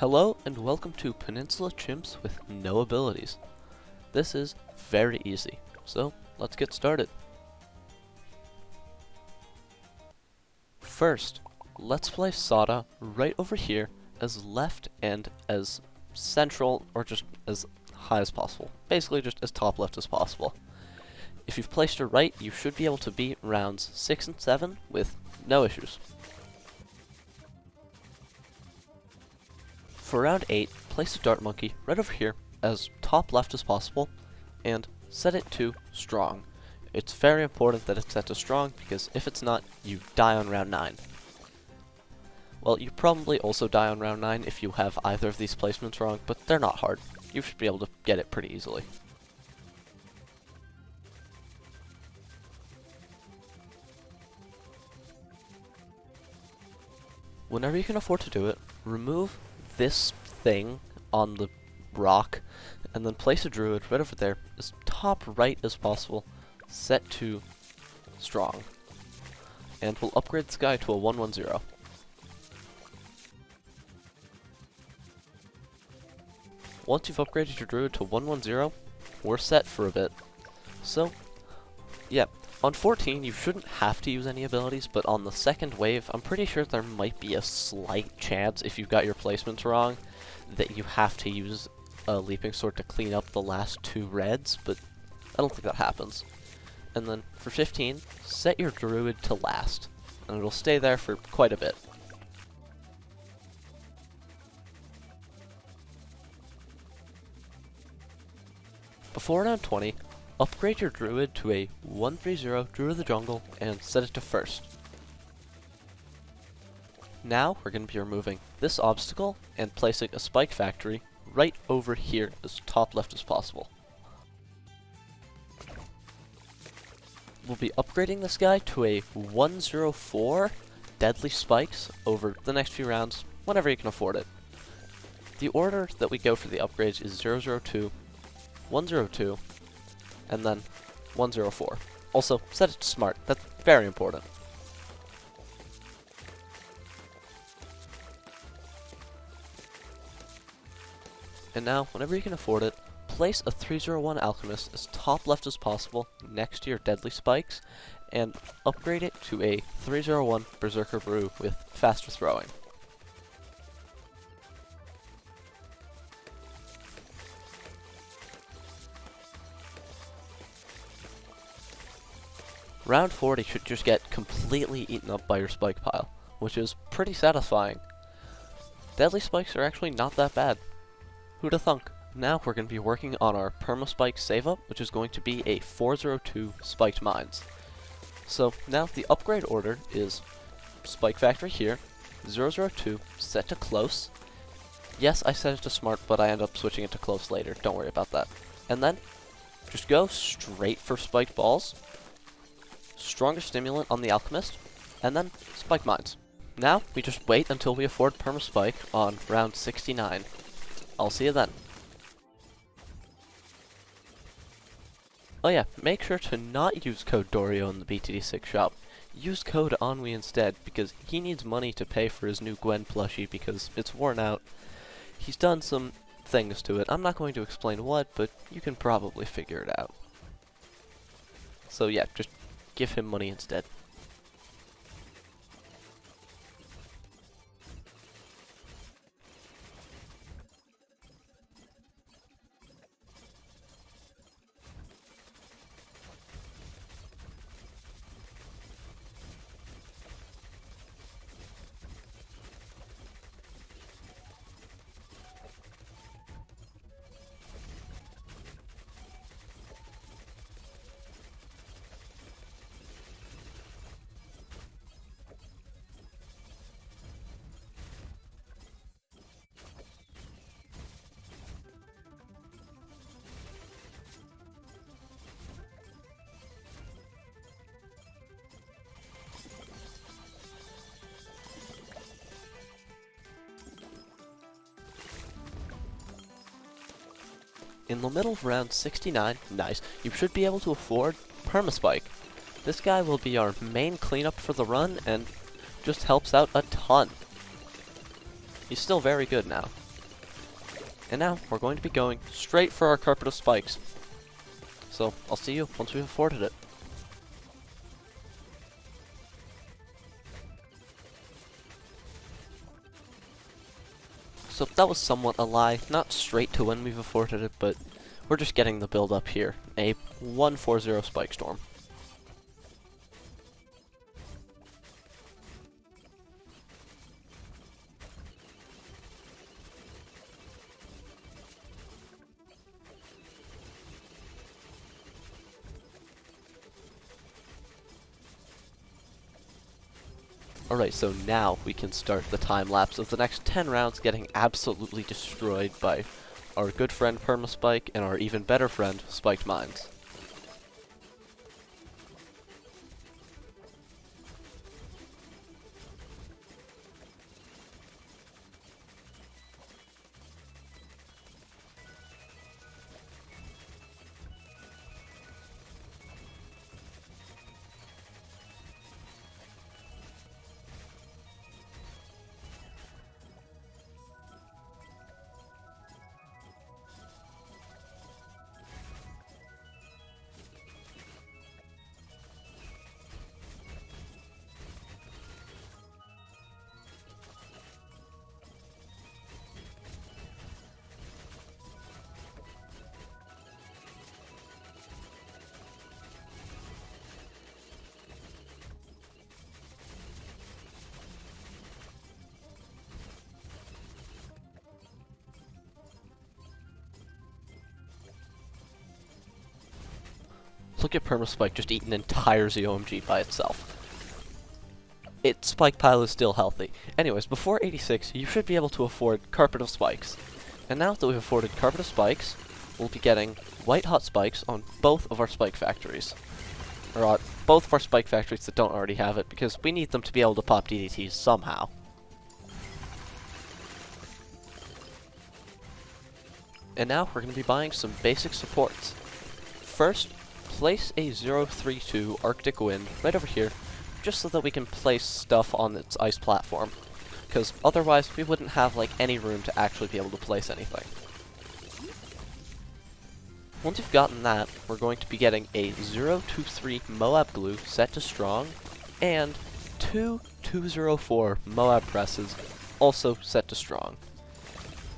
Hello and welcome to Peninsula Chimps with no abilities. This is very easy, so let's get started. First, let's place Sada right over here as left and as central, or just as high as possible. Basically just as top left as possible. If you've placed her right, you should be able to beat rounds 6 and 7 with no issues. For round 8, place a dart monkey right over here as top left as possible and set it to strong. It's very important that it's set to strong because if it's not, you die on round 9. Well, you probably also die on round 9 if you have either of these placements wrong, but they're not hard. You should be able to get it pretty easily. Whenever you can afford to do it, remove this thing on the rock and then place a druid right over there as top right as possible, set to strong. And we'll upgrade this guy to a 1-1-0. Once you've upgraded your druid to 1-1-0, we're set for a bit. So, yeah. On 14, you shouldn't have to use any abilities, but on the second wave, I'm pretty sure there might be a slight chance, if you've got your placements wrong, that you have to use a Leaping Sword to clean up the last 2 reds, but I don't think that happens. And then, for 15, set your Druid to last, and it'll stay there for quite a bit. Before round 20, upgrade your Druid to a 1-3-0 Druid of the Jungle and set it to first. Now we're going to be removing this obstacle and placing a Spike Factory right over here as top left as possible. We'll be upgrading this guy to a 1-0-4 Deadly Spikes over the next few rounds, whenever you can afford it. The order that we go for the upgrades is 0-0-2, 1-0-2, and then 1-0-4. Also, set it to smart. That's very important. And now, whenever you can afford it, place a 3-0-1 Alchemist as top left as possible next to your Deadly Spikes, and upgrade it to a 3-0-1 Berserker Brew with faster throwing. Round 40 should just get completely eaten up by your spike pile, which is pretty satisfying. Deadly spikes are actually not that bad. Who'da thunk? Now we're going to be working on our Perma-Spike save-up, which is going to be a 4-0-2 Spiked Mines. So now the upgrade order is Spike Factory here, 0-0-2, set to close. Yes, I set it to smart, but I end up switching it to close later, don't worry about that. And then, just go straight for Spiked Balls. Strongest stimulant on the Alchemist, and then Spike Mines. Now, we just wait until we afford Perma-Spike on round 69. I'll see you then. Oh yeah, make sure to not use code Dorio in the TD6 shop. Use code Ennui instead, because he needs money to pay for his new Gwen plushie because it's worn out. He's done some things to it. I'm not going to explain what, but you can probably figure it out. So yeah, just give him money instead. In the middle of round 69, nice, you should be able to afford Perma-Spike. This guy will be our main cleanup for the run, and just helps out a ton. He's still very good now. And now we're going to be going straight for our carpet of spikes. So I'll see you once we've afforded it. So that was somewhat a lie, not straight to when we've afforded it, but we're just getting the build up here. A 140 Spike Storm. Alright, so now we can start the time lapse of the next 10 rounds getting absolutely destroyed by our good friend Perma-Spike and our even better friend Spiked Mines. Look at Perma-Spike just eat an entire ZOMG by itself. Its spike pile is still healthy. Anyways, before 86, you should be able to afford Carpet of Spikes. And now that we've afforded Carpet of Spikes, we'll be getting White Hot Spikes on both of our spike factories. Or on both of our spike factories that don't already have it, because we need them to be able to pop DDTs somehow. And now we're going to be buying some basic supports. First, place a 032 Arctic Wind right over here, just so that we can place stuff on its ice platform. Because otherwise, we wouldn't have like any room to actually be able to place anything. Once you've gotten that, we're going to be getting a 023 Moab Glue set to strong, and two 204 Moab Presses also set to strong.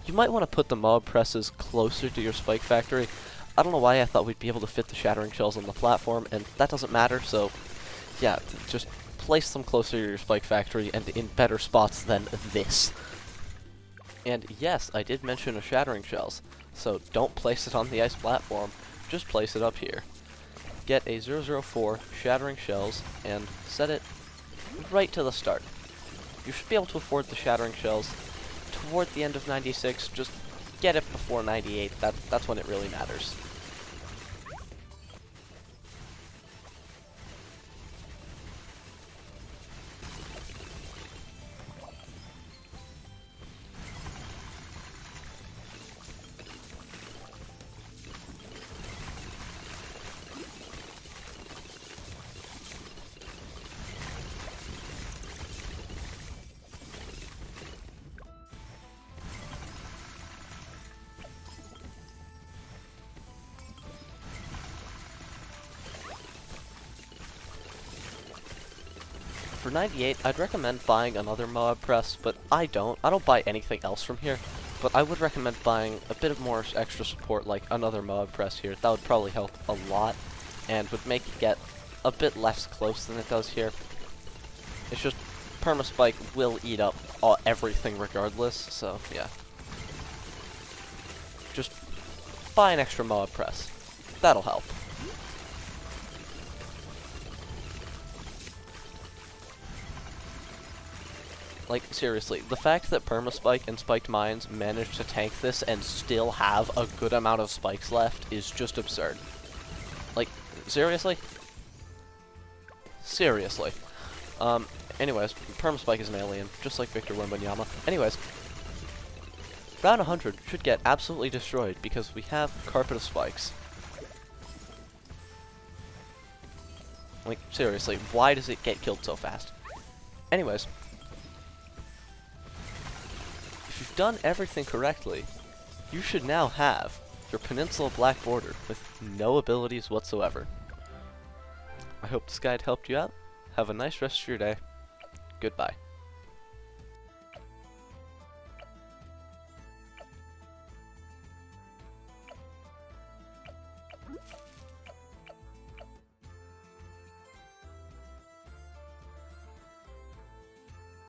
You might want to put the Moab Presses closer to your spike factory. I don't know why I thought we'd be able to fit the Shattering Shells on the platform, and that doesn't matter, so yeah, just place them closer to your spike factory and in better spots than this. And yes, I did mention a Shattering Shells, so don't place it on the ice platform, just place it up here. Get a 004 Shattering Shells and set it right to the start. You should be able to afford the Shattering Shells toward the end of 96, just get it before 98, that's when it really matters. For 98, I'd recommend buying another Moab Press, but I don't buy anything else from here, but I would recommend buying a bit of more extra support like another Moab Press here. That would probably help a lot, and would make it get a bit less close than it does here. It's just, Perma-Spike will eat up everything regardless, so yeah. Just buy an extra Moab Press. That'll help. Like, seriously, the fact that Perma-Spike and Spiked Mines managed to tank this and still have a good amount of spikes left is just absurd. Like, seriously? Seriously. Anyways, Perma-Spike is an alien, just like Victor Wembanyama. Anyways, round 100 should get absolutely destroyed because we have Carpet of Spikes. Like, seriously, why does it get killed so fast? Anyways, if you've done everything correctly, you should now have your Peninsula black border with no abilities whatsoever. I hope this guide helped you out. Have a nice rest of your day. Goodbye.